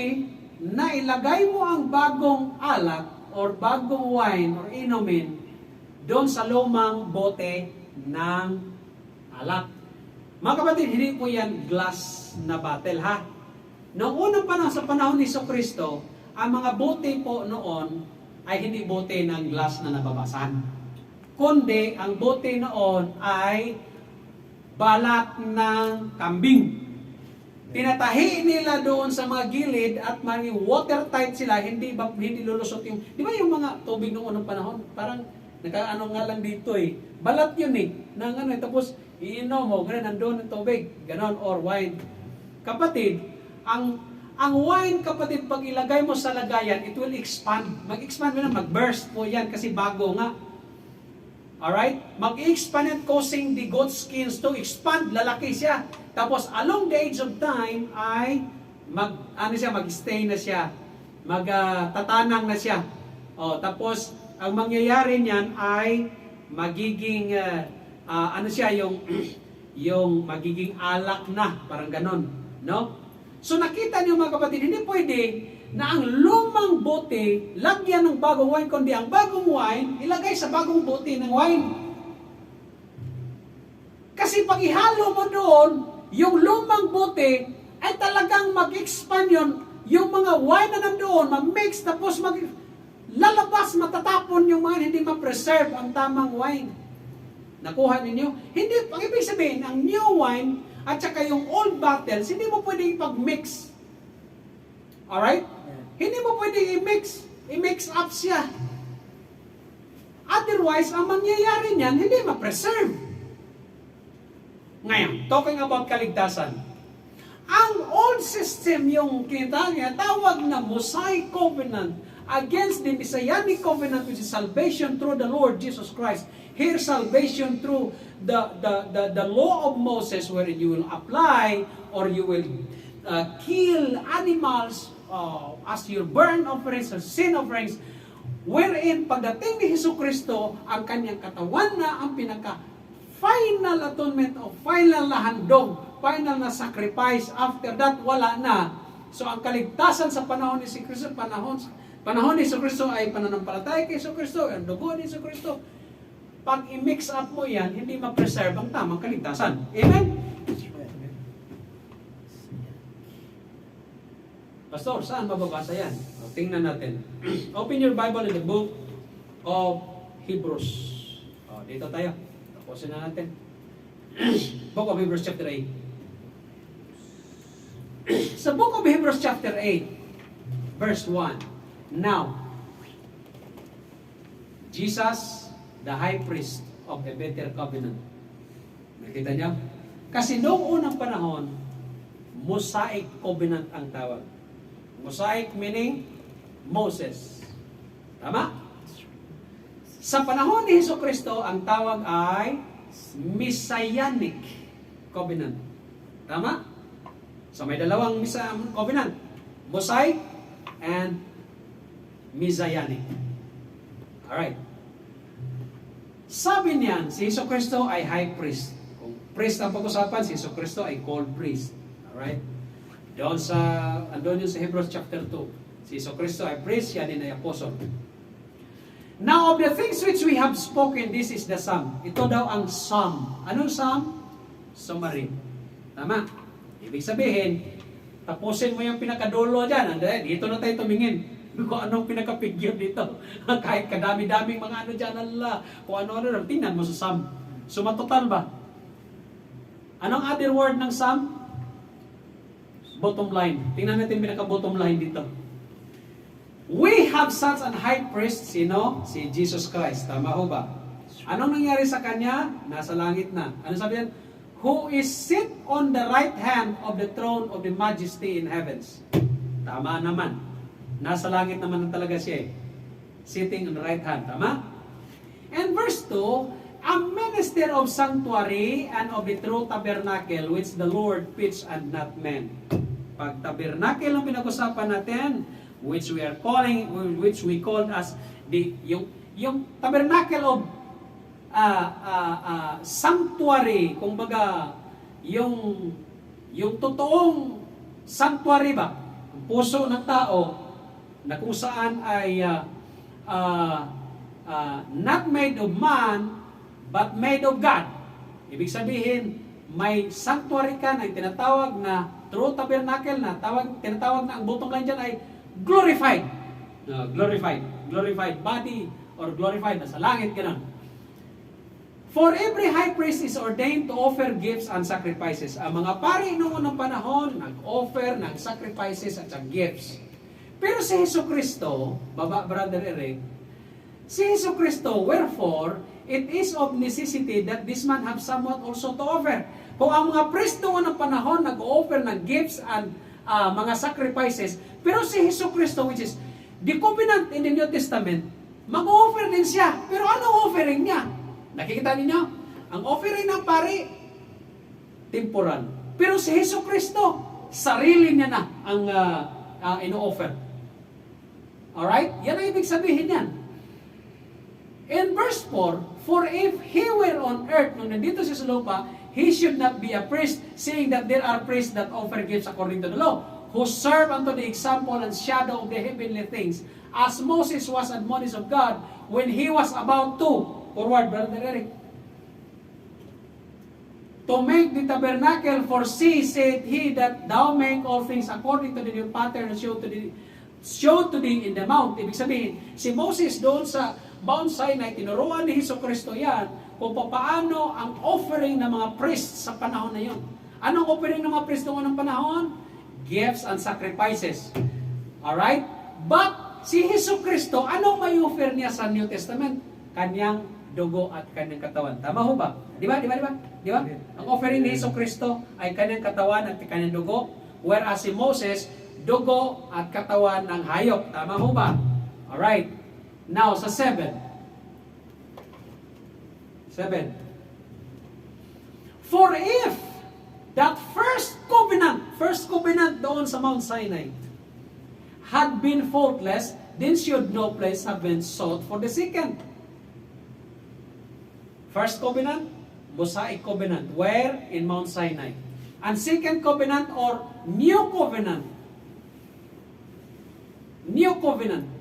na ilagay mo ang bagong alak or bagong wine or inumin doon sa lumang bote ng alak. Mga kapatid, hindi po yan glass na bottle ha. Noong unang panahon, sa panahon ni Jesucristo, ang mga bote po noon ay hindi bote ng glass na nababasan. Kundi, ang bote noon ay balat ng kambing. Tinatahi nila doon sa mga gilid at maging watertight sila, hindi lulusot yung, di ba yung mga tubig noong unang panahon, parang nakaano nga lang dito eh, balat yun eh, tapos iinom mo, ganun, nandun ang tubig, ganon, or wine. Kapatid, ang wine, kapatid, pag ilagay mo sa lagayan, it will expand. Mag-expand mo na, mag-burst po yan kasi bago nga. Alright? Mag-expand and causing the goat skins to expand, lalaki siya. Tapos, along the age of time, ay mag-stay na siya. Tatanang na siya. Tapos, ang mangyayari niyan ay magiging, yung magiging alak na, parang ganon. No? So, nakita niyo mga kapatid, hindi pwede na ang lumang bote, lagyan ng bagong wine, kundi ang bagong wine, ilagay sa bagong bote ng wine. Kasi pag ihalo mo doon, yung lumang bote, ay talagang mag-expand yun, yung mga wine na nandoon, mag-mix, tapos lalabas, matatapon yung mga hindi ma-preserve ang tamang wine. Nakuha ninyo? Hindi, ang ibig sabihin, ang new wine, at saka yung old bottles, hindi mo pwedeng ipag-mix. Alright? Hindi mo pwedeng i-mix up siya. Otherwise, ang mangyayari niyan, hindi ma-preserve. Ngayon, talking about kaligtasan. Ang old system, yung tawag na Mosaic covenant against the Messianic covenant, which is salvation through the Lord Jesus Christ. Here, salvation through the law of Moses, wherein you will apply or you will kill animals as your burnt offerings or sin offerings, wherein pagdating ni Jesucristo, ang kanyang katawan na ang final atonement o final na handog, final na sacrifice. After that, wala na. So, ang kaligtasan sa panahon ni Jesucristo, panahon ni Jesucristo ay pananampalataya kay Jesucristo, ang dugo ni Jesucristo. Pag i-mix up mo yan, hindi ma-preserve ang tamang kaligtasan. Amen? Pastor, saan mababasa yan? O, tingnan natin. Open your Bible in the book of Hebrews. O, dito tayo. Tapusin na natin. Book of Hebrews chapter 8. Sa book of Hebrews chapter 8, verse 1. Now, Jesus, the high priest of a better covenant. Nakita niyo? Kasi noong unang panahon, Mosaic covenant ang tawag. Mosaic meaning Moses. Tama? Sa panahon ni Jesucristo, ang tawag ay Messianic covenant. Tama? So may dalawang covenant. Mosaic and Messianic. Alright. Sabi niyan, si Jesucristo ay high priest. Kung priest ang pag-usapan, si Jesucristo ay called priest. Alright? Andun yun sa Hebrews chapter 2. Si Jesucristo ay priest, yan din ay apostle. Now of the things which we have spoken, this is the sum. Ito daw ang sum. Anong sum? Summary. Tama? Ibig sabihin, tapusin mo yung pinakadulo dyan. Dito na tayo tumingin. Kung anong pinaka-figure dito. Kahit kadami-daming mga ano dyan, Allah. Kung ano-ano, tingnan mo sa sum. Sumatotal ba? Anong other word ng sum? Bottom line. Tingnan natin pinaka-bottom line dito. We have such an high priest, sino? Si Jesus Christ. Tama ho ba? Anong nangyari sa kanya? Nasa langit na. Ano sabi yan? Who is sit on the right hand of the throne of the majesty in heavens. Tama naman. Nasa langit naman talaga siya eh. Sitting on the right hand. Tama? And verse 2, a minister of sanctuary and of the true tabernacle which the Lord pitched and not men. Pag tabernacle ang pinag-usapan natin, which we called as yung tabernacle of sanctuary, kumbaga yung totoong sanctuary ba, ang puso ng tao na kung saan ay not made of man but made of God. Ibig sabihin, may sanctuary ka na tinatawag na true tabernacle na tinatawag na ang bottom line dyan ay glorified. Glorified body or glorified na sa langit, ganun. For every high priest is ordained to offer gifts and sacrifices. Ang mga pari noong unang panahon, nag-offer ng sacrifices at gifts. Pero si Jesucristo, Brother Eric, si Jesucristo, wherefore, it is of necessity that this man have somewhat also to offer. Kung ang mga priest noong unang panahon, nag-offer ng gifts and mga sacrifices, pero si Jesucristo, which is the covenant in the New Testament, mag-offer din siya. Pero anong offering niya? Nakikita ninyo? Ang offering ng pari, temporal. Pero si Jesucristo, sarili niya na ang ino-offer. Alright? Yan ang ibig sabihin yan. In verse 4, for if he were on earth, nung nandito siya sa lupa, he should not be a priest, saying that there are priests that offer gifts according to the law, who serve unto the example and shadow of the heavenly things, as Moses was admonished of God when he was about to, forward, Brother Eric, to make the tabernacle, for see, said he, that thou make all things according to the new pattern showed to thee in the mount. Ibig sabihin, si Moses doon sa Mount Sinai, tinuruan ni Jesucristo yan kung paano ang offering ng mga priests sa panahon na yun. Anong offering ng mga priests noong unang panahon? Gifts and sacrifices. Alright? But si Jesucristo, anong may offer niya sa New Testament? Kanyang dugo at kanyang katawan. Tama ho ba? Di ba? Ang offering ni Jesucristo ay kanyang katawan at kanyang dugo, whereas si Moses, dugo at katawan ng hayop. Tama ho ba? Alright. Now, sa 7. For if that first covenant doon sa Mount Sinai had been faultless, then should no place have been sought for the second. First covenant, Mosaic covenant, where? In Mount Sinai. And second covenant or new covenant. New covenant.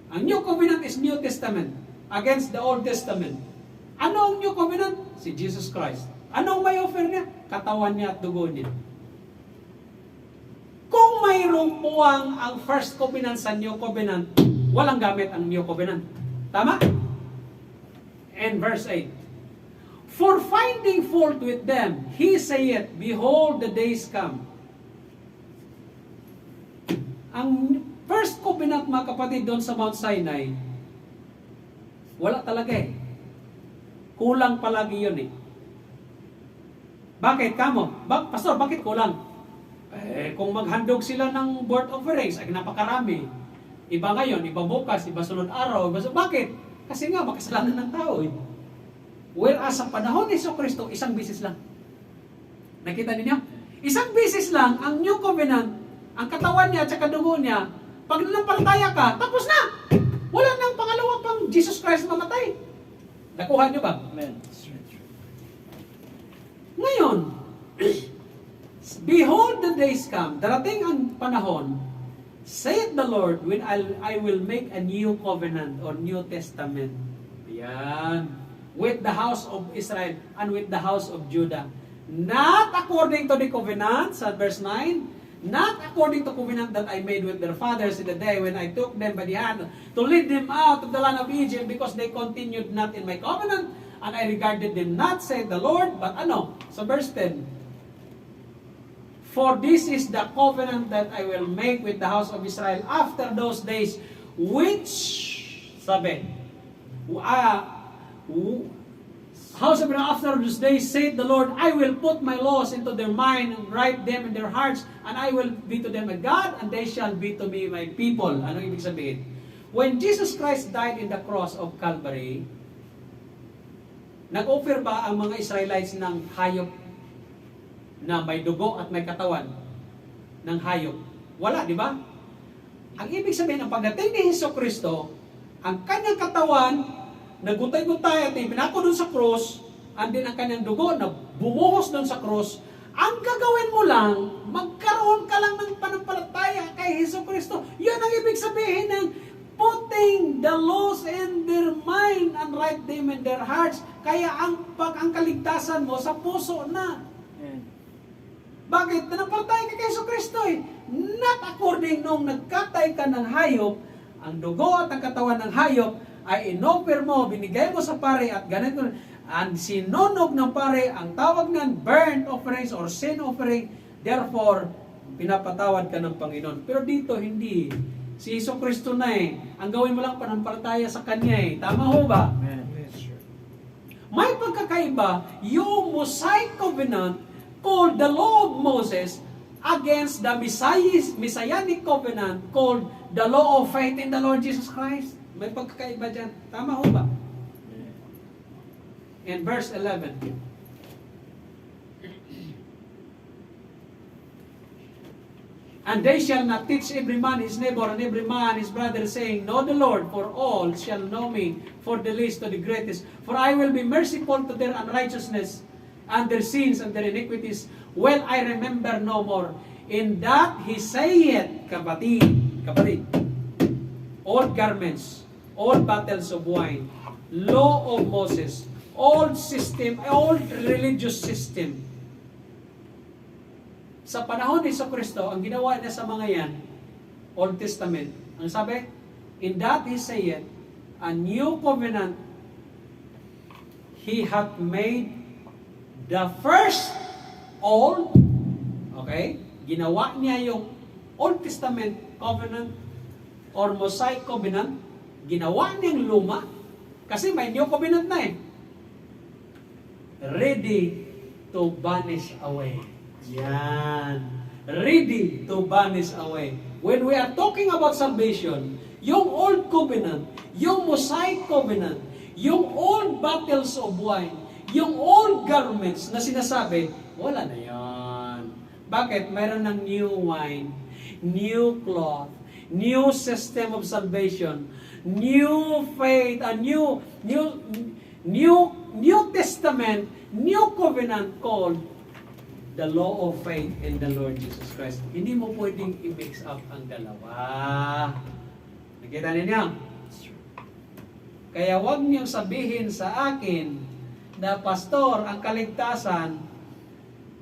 Ang New Covenant is New Testament against the Old Testament. Ano ang New Covenant? Si Jesus Christ. Ano ang may offer niya? Katawan niya at dugo niya. Kung may mayroong puwang ang first covenant sa new covenant, walang gamit ang new covenant. Tama? And verse 8. For finding fault with them, he saith, behold, the days come. Ang first covenant, mga kapatid, doon sa Mount Sinai, wala talaga eh. Kulang palagi yun eh. Bakit kamo? Pastor, bakit kulang? Kung maghandog sila ng burnt offerings, ay napakarami. Iba ngayon, iba bukas, iba sunod araw. Bakit? Kasi nga, makasalanan ng tao eh. Whereas sa panahon ni Jesucristo, isang bisis lang. Nakita ninyo? Isang bisis lang, ang New Covenant, ang katawan niya at saka dugo niya, pag nanampalataya ka, tapos na! Wala nang pangalawa pang Jesus Christ mamatay. Nakuha niyo ba? Amen. Ngayon, behold the days come, darating ang panahon, saith the Lord, when I will make a new covenant or New Testament. Yan. With the house of Israel and with the house of Judah. Not according to the covenant, sa verse 9, not according to covenant that I made with their fathers in the day when I took them by the hand to lead them out of the land of Egypt, because they continued not in my covenant, and I regarded them not, said the Lord. But sa verse 10, for this is the covenant that I will make with the house of Israel after those days, which, sabi, house of Israel, after those days, said the Lord, I will put my laws into their mind and write them in their hearts, and I will be to them a God, and they shall be to me my people. Anong ibig sabihin? When Jesus Christ died in the cross of Calvary, nag-offer ba ang mga Israelites ng hayop na may dugo at may katawan ng hayop? Wala, di ba? Ang ibig sabihin, ang pagdating ni Jesucristo, ang kanyang katawan, nagutay-gutay at pinako doon sa cross, and then ang kanyang dugo na bumuhos doon sa cross, ang gagawin mo lang, magkaroon ka lang ng panampalataya kay Jesucristo. Yan ang ibig sabihin ng putting the laws in their mind and write them in their hearts. Kaya ang kaligtasan mo sa puso na. Bakit? Nanampalataya ka kay Jesucristo eh. Not according nung nagkatay ka ng hayop, ang dugo at ang katawan ng hayop ay inoffer mo, binigay mo sa pare at ganito, ang sinunog ng pare, ang tawag ng burnt offerings or sin offering, therefore, pinapatawad ka ng Panginoon. Pero dito, hindi. Si Jesucristo na eh. Ang gawin mo lang panampalataya sa Kanya eh. Tama ho ba? Amen. May pagkakaiba, yung Mosaic Covenant called the Law of Moses against the Messianic Covenant called the Law of Faith in the Lord Jesus Christ. May pagkakaiba dyan. Tama ho ba? In verse 11. And they shall not teach every man his neighbor and every man his brother, saying, Know the Lord, for all shall know me, for the least to the greatest. For I will be merciful to their unrighteousness, and their sins and their iniquities will I remember no more. In that he saith, kapatid, old garments, old bottles of wine, law of Moses, old system, old religious system. Sa panahon ni Jesucristo, ang ginawa niya sa mga yan, Old Testament. Ang sabi, in that he saith, a new covenant he hath made the first old, okay? Ginawa niya yung Old Testament covenant or Mosaic covenant, ginawa niyang luma, kasi may new covenant na eh. Ready to vanish away. Yan. Ready to vanish away. When we are talking about salvation, yung Old Covenant, yung Mosaic Covenant, yung old bottles of wine, yung old garments na sinasabi, wala na yan. Bakit? Mayroon ng new wine, new cloth, new system of salvation, new faith, a new Testament, new covenant called the law of faith in the Lord Jesus Christ. Hindi mo pwedeng i-mix up ang dalawa. Nakita ninyo? Kaya huwag niyong sabihin sa akin na, Pastor, ang kaligtasan,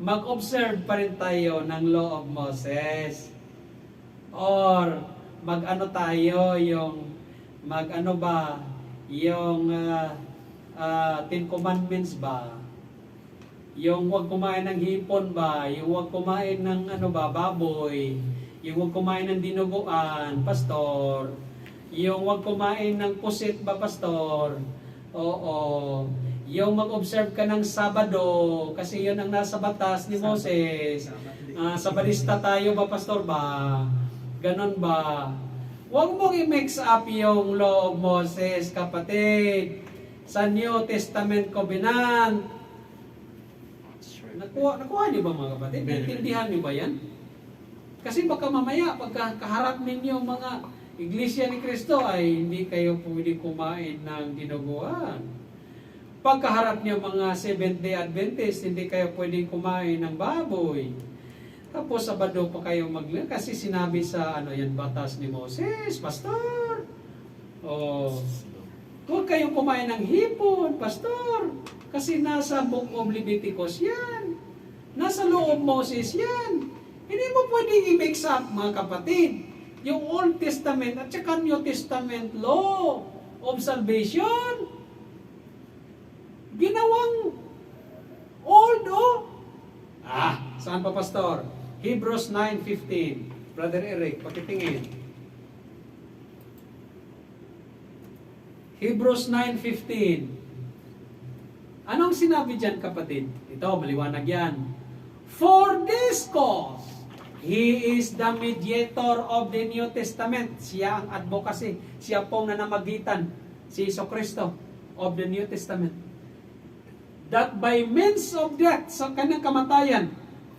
mag-observe pa rin tayo ng law of Moses. Or mag-ano tayo, yung mag-ano ba, yung Ten Commandments ba? Yung huwag kumain ng hipon ba? Yung huwag kumain ng ano ba, baboy? Yung huwag kumain ng dinuguan, pastor? Yung huwag kumain ng pusit ba, pastor? Oo. Yung mag-observe ka ng Sabado, kasi yun ang nasa batas ni Moses. Sabadista tayo ba, pastor ba? Ganon ba? Huwag mong i-mix up yung law of Moses, kapatid. Sa New Testament Covenant. Nakuha niyo ba, mga kapatid? Naintindihan niyo ba yan? Kasi baka mamaya, pagkaharap ninyo mga Iglesia ni Cristo, ay hindi kayo pwede kumain ng dinuguan. Pagkaharap niyo mga Seventh-day Adventist, hindi kayo pwede kumain ng baboy. Tapos Sabado pa kayo kasi sinabi sa yan, batas ni Moses, pastor. Huwag kayong kumain ng hipon, pastor. Kasi nasa Book of Leviticus yan. Nasa Law of Moses yan. Hindi mo pwedeng i-mix up, mga kapatid, yung Old Testament at saka New Testament law of salvation. Ginawang old, saan pa, pastor? Hebrews 9:15. Brother Eric, pakitingin. Hebrews 9:15. Anong sinabi dyan, kapatid? Ito, maliwanag yan. For this cause, He is the mediator of the New Testament. Siya ang advocacy. Siya pong nanamagitan, si Jesucristo of the New Testament. That by means of death, sa kanyang kamatayan,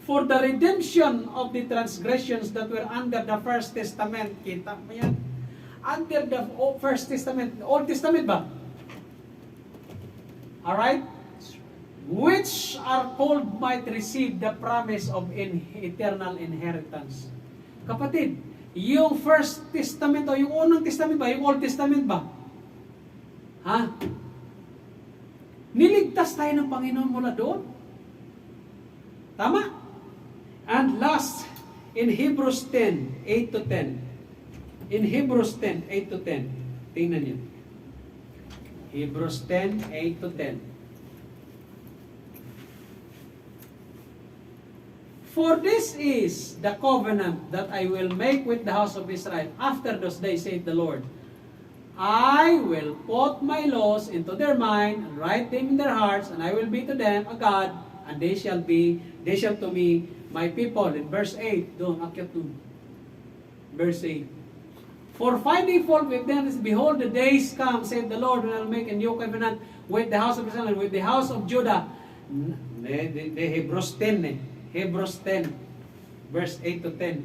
for the redemption of the transgressions that were under the First Testament. Kita mo yan? Under the First Testament. Old Testament ba? Alright? Which are called might receive the promise of eternal inheritance. Kapatid, yung First Testament o yung Unang Testament ba? Yung Old Testament ba? Ha? Niligtas tayo ng Panginoon mula doon. Tama? And last, in Hebrews 10:8 to 10. In Hebrews 10:8 to 10. Tingnan niyo. Hebrews 10:8 to 10. For this is the covenant that I will make with the house of Israel after those days, saith the Lord. I will put my laws into their mind and write them in their hearts, and I will be to them a God, and they shall to me my people. In verse 8, doon, akyat doon. Verse 8. For finding fault with them is, behold, the days come, saith the Lord, when I will make a new covenant with the house of Israel and with the house of Judah. Hebrews 10 Hebrews 10, verse 8 to 10.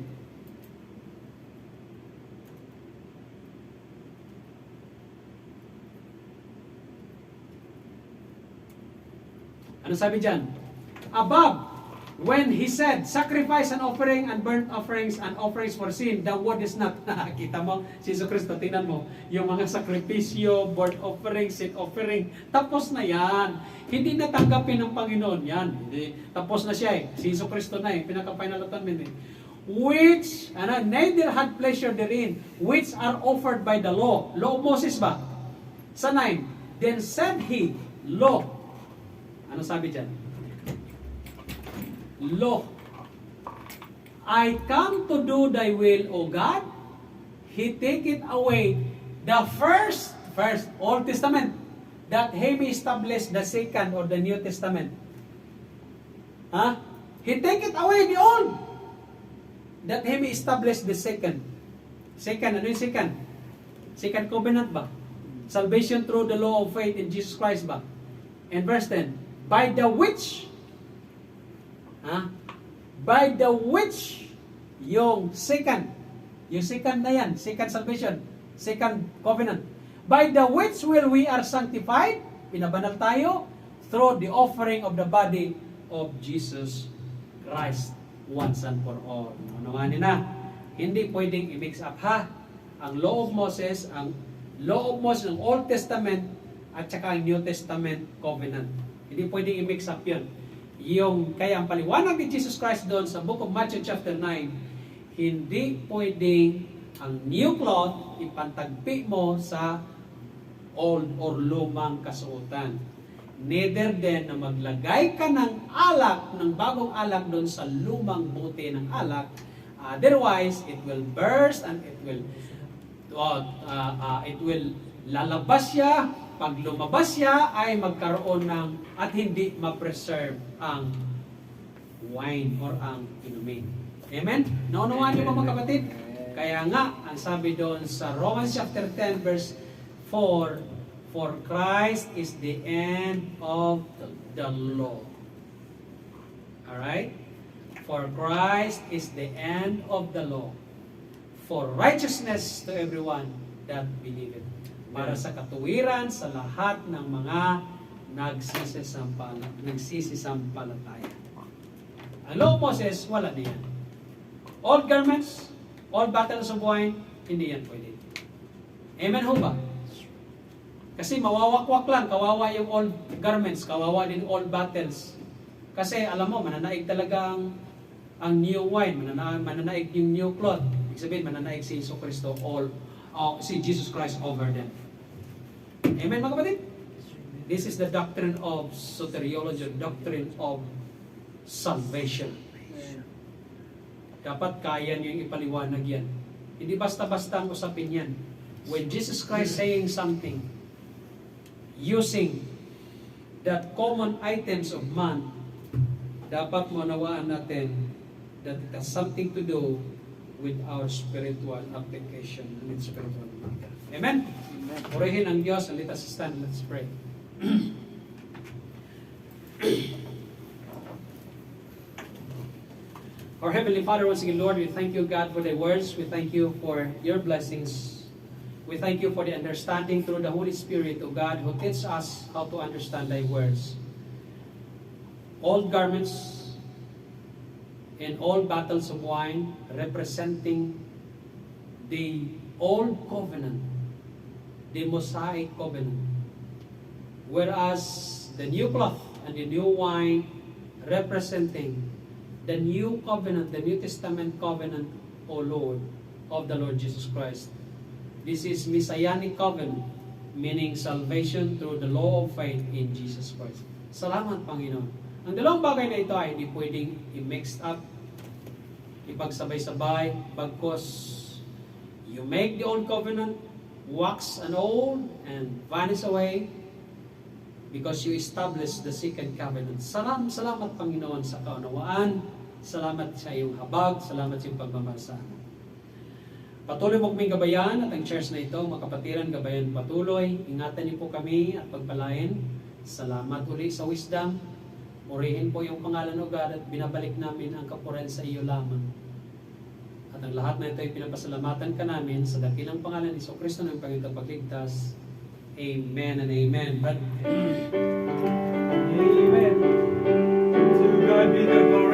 Ano sabi dyan? Above, when he said, sacrifice and offering and burnt offerings and offerings for sin, the word is not. Kita mo, si Jesucristo, tingnan mo, yung mga sakripisyo, burnt offering, sin offering, tapos na yan. Hindi natanggapin ng Panginoon yan. Hindi. Tapos na siya Si Jesucristo na pinaka-final atonement Which, neither had pleasure therein, which are offered by the law. Law of Moses ba? Sa 9, then said he, law. Ano sabi dyan? Law. I come to do thy will, O God. He take it away. The first Old Testament, that he may establish the second or the New Testament. He take it away the old, that he may establish the second. Second, ano yung second? Second covenant ba? Salvation through the law of faith in Jesus Christ ba? And verse 10, by the which, yung second na yan, second salvation, second covenant, by the which will we are sanctified, pinabanal tayo, through the offering of the body of Jesus Christ, once and for all. Ano nga nila? Hindi pwedeng i-mix up ang law of Moses, ang Old Testament, at saka ang New Testament covenant. Hindi pwedeng i-mix up yun. Kaya ang paliwanag ni Jesus Christ doon sa book of Matthew chapter 9, Hindi pwedeng ang new cloth ipantagpi mo sa old or lumang kasuotan. Neither din na maglagay ka ng alak, ng bagong alak doon sa lumang bote ng alak. Otherwise, it will burst and it will lalabas siya. Pag lumabas siya ay magkaroon ng at hindi ma-preserve ang wine or ang inumin. Amen? Naunawaan niyo ba mga kapatid? Kaya nga, ang sabi doon sa Romans chapter 10 verse 4, for Christ is the end of the law. Alright? For Christ is the end of the law. For righteousness to everyone that believeth. Para sa katuwiran sa lahat ng mga nagsisisampalataya. Ang law of Moses, wala na yan. Old garments, old bottles of wine, hindi yan pwede. Amen ho ba? Kasi mawawakwak lang, kawawa yung old garments, kawawa din old bottles. Kasi alam mo, mananaig talaga ang new wine, mananaig yung new cloth. Ibig sabihin, mananaig si Jesus Cristo, si Jesus Christ over them. Amen mga kapatid? This is the doctrine of soteriology, doctrine of salvation. Dapat kaya niyo yung ipaliwanag yan. Hindi basta-basta ang usapin yan. When Jesus Christ saying something, using that common items of man, dapat maunawaan natin that it has something to do with our spiritual application and its spiritual matter. Amen? Purihin ang Diyos and let us stand. Let's pray. Our Heavenly Father, once again, Lord, we thank you, God, for the words. We thank you for your blessings. We thank you for the understanding through the Holy Spirit, O God, who teaches us how to understand thy words. Old garments and old bottles of wine representing the old covenant, the Mosaic covenant. Whereas the new cloth and the new wine representing the new covenant, the New Testament covenant, O Lord, of the Lord Jesus Christ. This is Messianic covenant, meaning salvation through the law of faith in Jesus Christ. Salamat, Panginoon. Ang dalawang bagay na ito ay hindi pwedeng i-mix up, ipagsabay-sabay, bagkos you make the old covenant wax and old and vanish away because you establish the second covenant. Salamat Panginoon sa kaunawaan. Salamat sa iyong habag. Salamat sa iyong pagmamahal. Patuloy mo kaming gabayan at ang church na ito, mga kapatiran, gabayan patuloy. Ingatan niyo po kami at pagpalain. Salamat uli sa wisdom. Purihin po yung pangalan o God at binabalik namin ang kapurihan sa iyo lamang. At ang lahat na ito ay pinapasalamatan ka namin sa dakilang pangalan ni Kristo ng Panginoon Pagligtas. Amen and amen. But